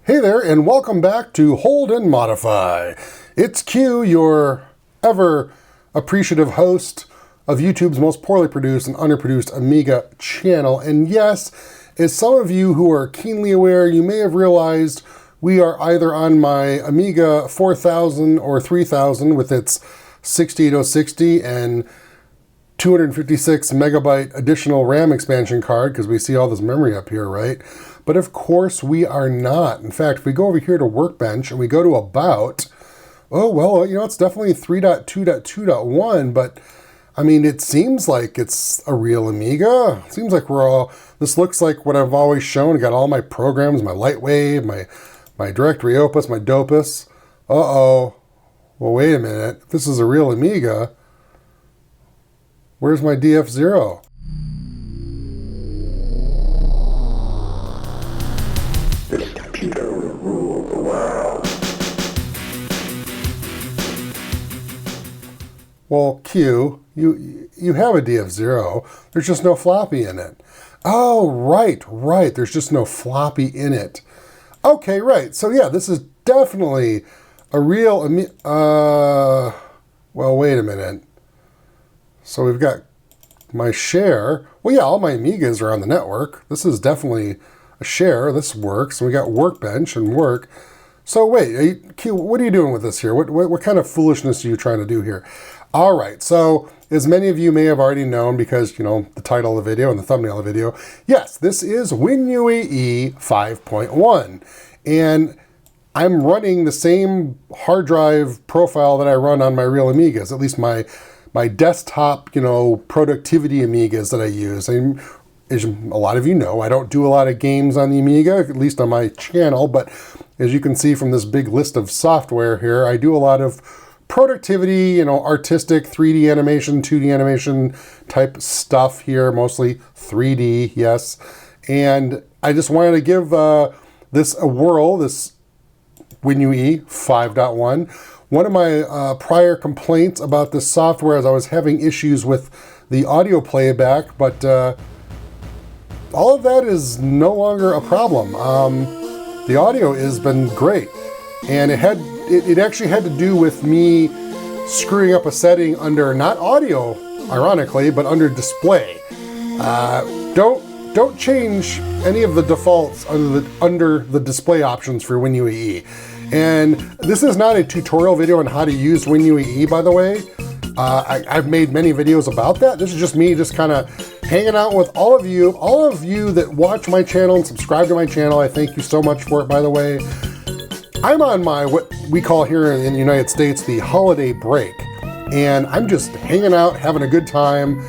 Hey there, and welcome back to Hold and Modify. It's Q, your ever appreciative host of YouTube's most poorly produced and underproduced Amiga channel. And yes, as some of you who are keenly aware, you may have realized we are either on my Amiga 4000 or 3000 with its 68060 and 256 megabyte additional RAM expansion card, because we see all this memory up here, right? But of course we are not. In fact, if we go over here to Workbench and we go to About, oh, well, you know, it's definitely 3.2.2.1, but I mean, it seems like it's a real Amiga. It seems like this looks like what I've always shown. I got all my programs, my LightWave, my Directory Opus, my Dopus. Uh-oh. Well, wait a minute. If this is a real Amiga, where's my DF0? This computer will rule the world. Well, Q, you have a DF0. There's just no floppy in it. Oh, right. There's just no floppy in it. Okay, right. So yeah, this is definitely a real well, wait a minute. So we've got my share. Well, yeah, all my Amigas are on the network. This is definitely a share. This works. We got Workbench and Work. So wait, Q, what are you doing with this here? What kind of foolishness are you trying to do here? All right, so as many of you may have already known, because, you know, the title of the video and the thumbnail of the video, yes, this is WinUAE 5.1. And I'm running the same hard drive profile that I run on my real Amigas, at least my desktop, you know, productivity Amigas that I use. And as a lot of you know, I don't do a lot of games on the Amiga, at least on my channel, but as you can see from this big list of software here, I do a lot of productivity, you know, artistic 3D animation, 2D animation type stuff here, mostly 3D, yes. And I just wanted to give this a whirl, this WinUAE 5.1. One of my prior complaints about this software is I was having issues with the audio playback, but all of that is no longer a problem. The audio has been great, and it actually had to do with me screwing up a setting under not audio, ironically, but under display. Don't change any of the defaults under the display options for WinUAE. And this is not a tutorial video on how to use WinUAE, by the way. I've made many videos about that. This is just me just kind of hanging out with all of you that watch my channel and subscribe to my channel. I thank you so much for it, by the way. I'm on my, what we call here in the United States, the holiday break. And I'm just hanging out, having a good time,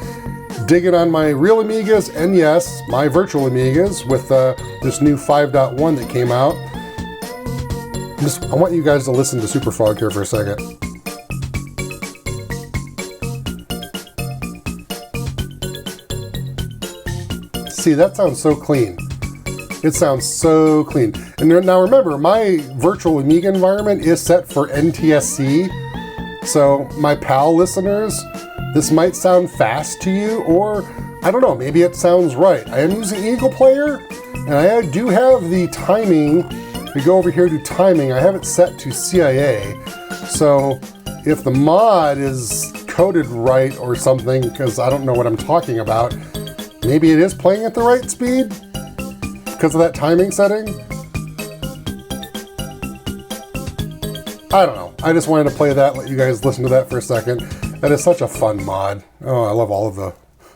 digging on my real Amigas, and yes, my virtual Amigas with this new 5.1 that came out. I want you guys to listen to Super Frog here for a second. See, that sounds so clean. It sounds so clean. And now remember, my virtual Amiga environment is set for NTSC. So my PAL listeners, this might sound fast to you, or I don't know, maybe it sounds right. I am using Eagle Player, and I do have the timing. We go over here to timing. I have it set to CIA. So if the mod is coded right or something, because I don't know what I'm talking about, maybe it is playing at the right speed because of that timing setting. I don't know. I just wanted to play that, let you guys listen to that for a second. That is such a fun mod. Oh, I love all of the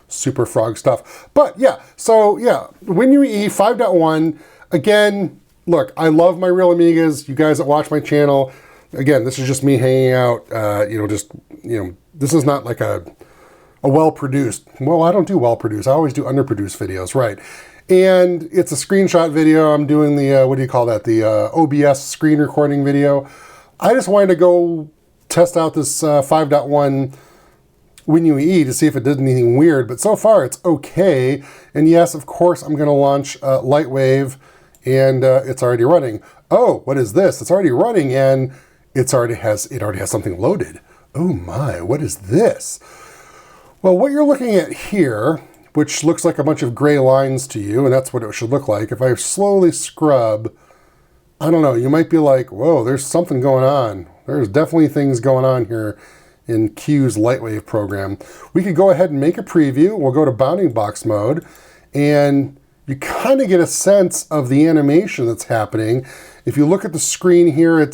Super Frog stuff. But yeah, so yeah, WinUAE 5.1, again, look, I love my real Amigas. You guys that watch my channel, again, this is just me hanging out, this is not like a well-produced, well, I don't do well-produced, I always do underproduced videos, right? And it's a screenshot video. I'm doing the, what do you call that? The OBS screen recording video. I just wanted to go test out this 5.1 WinUAE to see if it did anything weird, but so far it's okay. And yes, of course, I'm gonna launch LightWave, and it's already running. Oh, what is this? It's already running, and it already has something loaded. Oh my, what is this? Well, what you're looking at here, which looks like a bunch of gray lines to you, and that's what it should look like. If I slowly scrub I don't know, you might be like, whoa, there's something going on. There's definitely things going on here in Q's LightWave program. We could go ahead and make a preview. We'll go to bounding box mode, and you kind of get a sense of the animation that's happening. If you look at the screen here,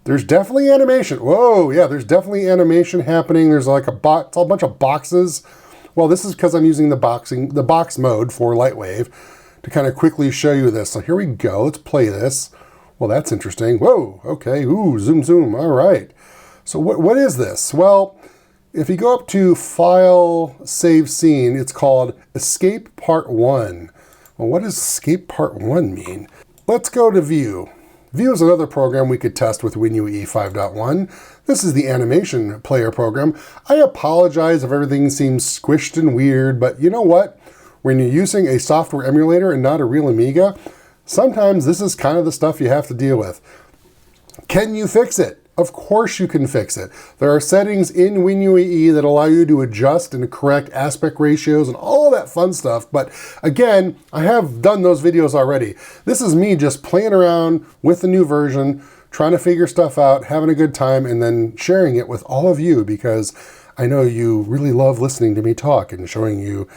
there's definitely animation. Whoa, yeah, there's definitely animation happening. There's like it's a bunch of boxes. Well, this is because I'm using the box mode for LightWave to kind of quickly show you this. So here we go. Let's play this. Well, that's interesting. Whoa, okay. Ooh, zoom, zoom. All right. So what is this? Well, if you go up to File, Save Scene, it's called Escape Part 1. Well, what does Escape Part 1 mean? Let's go to View. View is another program we could test with WinUAE 5.1. This is the animation player program. I apologize if everything seems squished and weird, but you know what? When you're using a software emulator and not a real Amiga, sometimes this is kind of the stuff you have to deal with. Can you fix it? Of course you can fix it. There are settings in WinUAE that allow you to adjust and correct aspect ratios and all that fun stuff. But again, I have done those videos already. This is me just playing around with the new version, trying to figure stuff out, having a good time, and then sharing it with all of you because I know you really love listening to me talk and showing you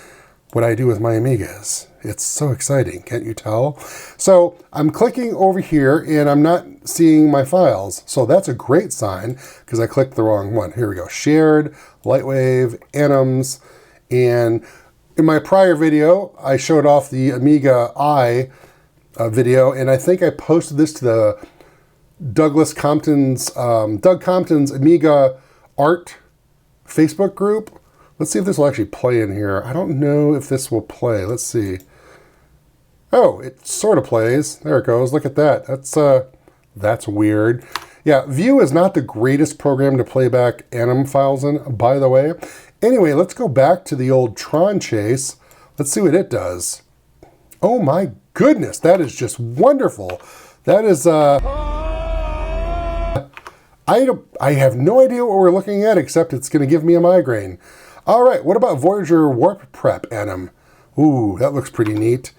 what I do with my Amigas. It's so exciting, can't you tell? So I'm clicking over here and I'm not seeing my files. So that's a great sign because I clicked the wrong one. Here we go, shared, LightWave, anims, and in my prior video, I showed off the Amiga I video, and I think I posted this to the Doug Compton's Amiga Art Facebook group. Let's see if this will actually play in here. I don't know if this will play. Let's see. Oh, it sort of plays. There it goes. Look at that. That's weird. Yeah, View is not the greatest program to play back anim files in, by the way. Anyway, let's go back to the old Tron Chase. Let's see what it does. Oh my goodness, that is just wonderful. That is, I have no idea what we're looking at, except it's going to give me a migraine. All right, what about Voyager Warp Prep anim? Ooh, that looks pretty neat.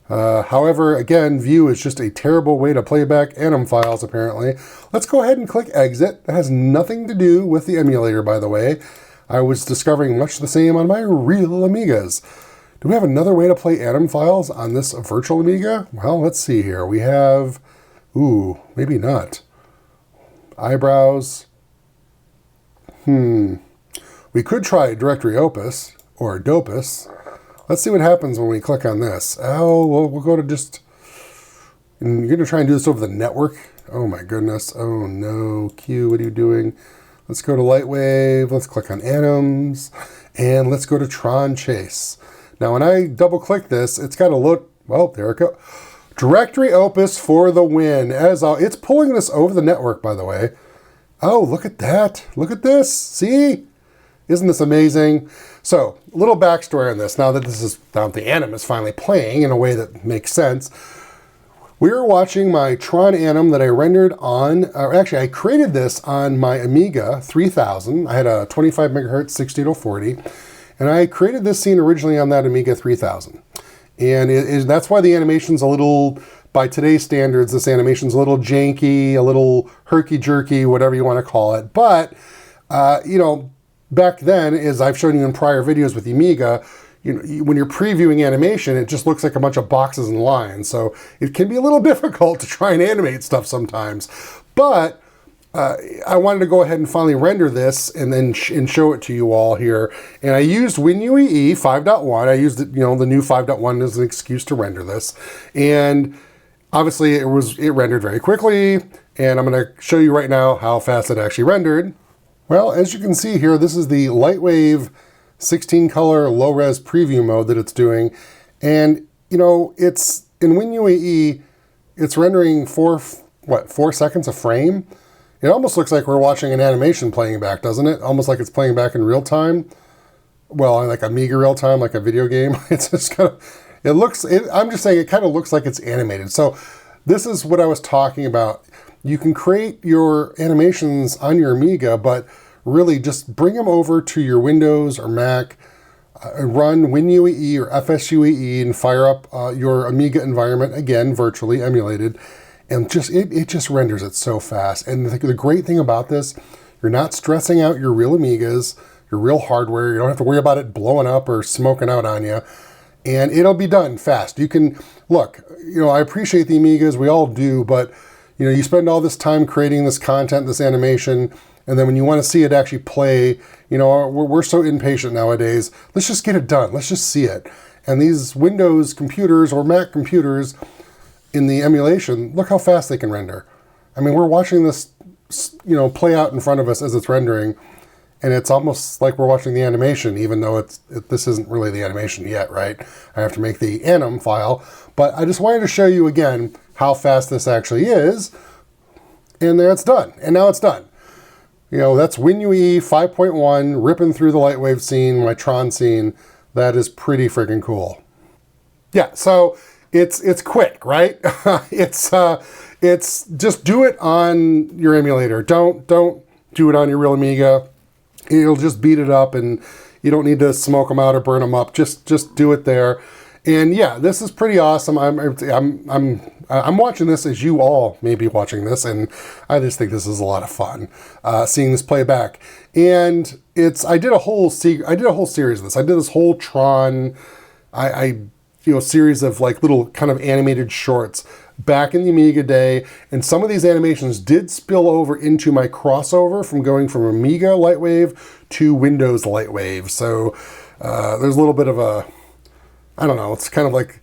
However, again, View is just a terrible way to play back anim files, apparently. Let's go ahead and click Exit. That has nothing to do with the emulator, by the way. I was discovering much the same on my real Amigas. Do we have another way to play anim files on this virtual Amiga? Well, let's see here. We have, ooh, maybe not. Eyebrows. We could try Directory Opus or Dopus. Let's see what happens when we click on this. Oh, we'll go to just, and you're going to try and do this over the network. Oh my goodness. Oh no. Q, what are you doing? Let's go to LightWave. Let's click on Anims. And let's go to Tron Chase. Now, when I double click this, it's got to look, well, there it goes. Directory Opus for the win. It's pulling this over the network, by the way. Oh, look at that. Look at this. See? Isn't this amazing? So, a little backstory on this. Now that the anim is finally playing in a way that makes sense, we are watching my Tron anim that I rendered on, or actually I created this on my Amiga 3000. I had a 25 megahertz 16040, and I created this scene originally on that Amiga 3000. And that's why the animation's a little, by today's standards, this animation's a little janky, a little herky-jerky, whatever you want to call it. But, you know, back then, as I've shown you in prior videos with the Amiga, you know, when you're previewing animation, it just looks like a bunch of boxes and lines. So it can be a little difficult to try and animate stuff sometimes. But I wanted to go ahead and finally render this and then show it to you all here. And I used WinUAE 5.1. I used, you know, the new 5.1 as an excuse to render this. And obviously it rendered very quickly. And I'm going to show you right now how fast it actually rendered. Well, as you can see here, this is the LightWave 16 color low res preview mode that it's doing. And, you know, it's in WinUAE, it's rendering 4 seconds a frame. It almost looks like we're watching an animation playing back, doesn't it? Almost like it's playing back in real time. Well, like Amiga real time, like a video game. It's just kind of, I'm just saying it kind of looks like it's animated. So this is what I was talking about. You can create your animations on your Amiga, but really just bring them over to your Windows or Mac, run WinUAE or FSUAE and fire up your Amiga environment, again, virtually emulated, and it just renders it so fast. And the great thing about this, you're not stressing out your real Amigas, your real hardware. You don't have to worry about it blowing up or smoking out on you. And it'll be done fast. You can, look, I appreciate the Amigas, we all do, but you spend all this time creating this content, this animation, and then when you want to see it actually play, we're so impatient nowadays. Let's just get it done. Let's just see it. And these Windows computers or Mac computers in the emulation, look how fast they can render. I mean, we're watching this, play out in front of us as it's rendering, and it's almost like we're watching the animation, even though this isn't really the animation yet, right? I have to make the anim file, but I just wanted to show you again how fast this actually is, and there it's done. And now it's done. That's WinUAE 5.1 ripping through the LightWave scene, my Tron scene. That is pretty freaking cool. Yeah, so it's quick, right? it's just do it on your emulator. Don't do it on your real Amiga. It'll just beat it up, and you don't need to smoke them out or burn them up. Just do it there. And yeah, this is pretty awesome. I'm watching this as you all may be watching this, and I just think this is a lot of fun, seeing this play back. And I did a whole series of this. I did this whole Tron, series of like little kind of animated shorts back in the Amiga day, and some of these animations did spill over into my crossover from going from Amiga LightWave to Windows LightWave. So there's a little bit of a, I don't know, it's kind of like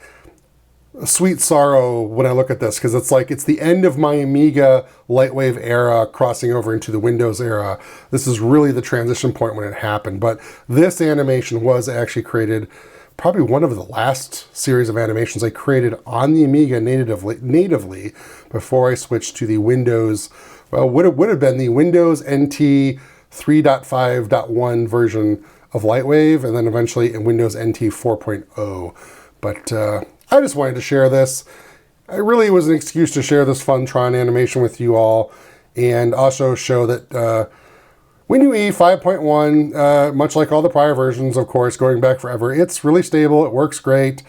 a sweet sorrow when I look at this, because it's the end of my Amiga LightWave era crossing over into the Windows era. This is really the transition point when it happened. But this animation was actually created, probably one of the last series of animations I created on the Amiga natively before I switched to the Windows, well, would have been the Windows NT 3.5.1 version of LightWave, and then eventually in Windows NT 4.0. But I just wanted to share this. It really was an excuse to share this fun Tron animation with you all, and also show that WinUAE 5.1, much like all the prior versions, of course, going back forever, it's really stable. It works great.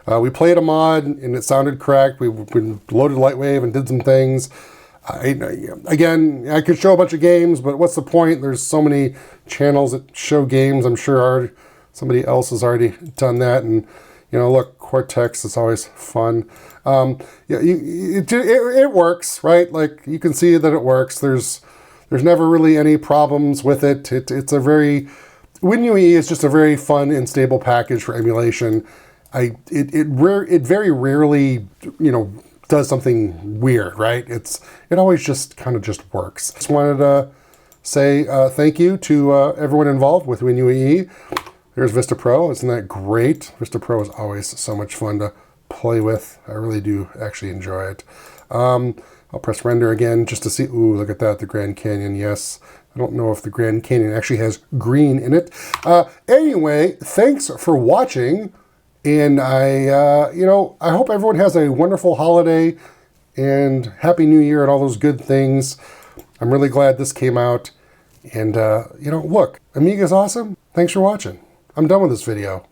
We played a mod, and it sounded correct. We loaded LightWave and did some things. Again, I could show a bunch of games, but what's the point? There's so many channels that show games. I'm sure somebody else has already done that. And, look, Cortex is always fun. It works, right? Like, you can see that it works. There's never really any problems with it. WinUAE is just a very fun and stable package for emulation. It very rarely, does something weird, right? It always just kind of just works. Just wanted to say thank you to everyone involved with WinUAE. There's Vista Pro. Isn't that great? Vista Pro is always so much fun to play with. I really do actually enjoy it. I'll press render again just to see. Ooh, look at that, the Grand Canyon. Yes. I don't know if the Grand Canyon actually has green in it. Anyway, thanks for watching. And I hope everyone has a wonderful holiday and Happy New Year and all those good things. I'm really glad this came out. And, look, Amiga's awesome. Thanks for watching. I'm done with this video.